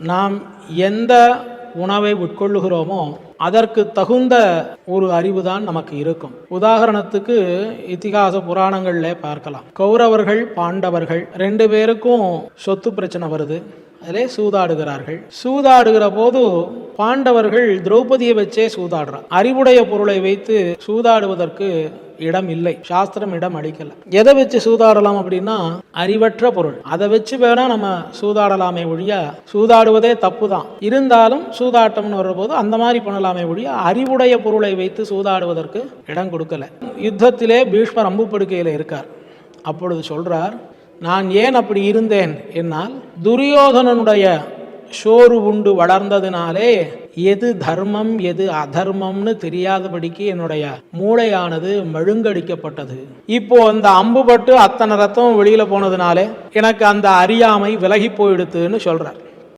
நாம் எந்த உணவை உட்கொள்ளுகிறோமோ அதற்கு தகுந்த ஒரு அறிவு தான் நமக்கு இருக்கும். உதாரணத்துக்கு இதிகாச புராணங்களில் பார்க்கலாம். கௌரவர்கள் பாண்டவர்கள் 2 பேருக்கும் சொத்து பிரச்சனை வருது. அதிலே சூதாடுகிறார்கள். சூதாடுகிற போது பாண்டவர்கள் திரௌபதியை வச்சே சூதாடுறார். அறிவுடைய பொருளை வைத்து சூதாடுவதற்கு இடம் இல்லை, சாஸ்திரம் இடம் அளிக்கல. எதை வச்சு சூதாடலாம் அப்படின்னா அறிவற்ற பொருள், அதை வச்சு வேணா நம்ம சூதாடலாமே ஒழிய சூதாடுவதே தப்பு தான். இருந்தாலும் சூதாட்டம்னு வரும்போது அந்த மாதிரி பண்ணலாமே ஒழிய அறிவுடைய பொருளை வைத்து சூதாடுவதற்கு இடம் கொடுக்கல. யுத்தத்திலே பீஷ்மர் அம்பு படுக்கையில் இருக்கார். அப்பொழுது சொல்றார், நான் ஏன் அப்படி இருந்தேன் என்னால் துரியோதனனுடைய சோறு உண்டு வளர்ந்ததினாலே எது தர்மம் எது அதர்மம்னு தெரியாதபடிக்கு என்னுடைய மூளையானது மழுங்கடிக்கப்பட்டது. இப்போ அந்த அம்பு பட்டு அத்தனை ரத்தம் வெளியில போனதுனாலே எனக்கு அந்த அறியாமை விலகி போயிடுத்துன்னு சொல்றார்.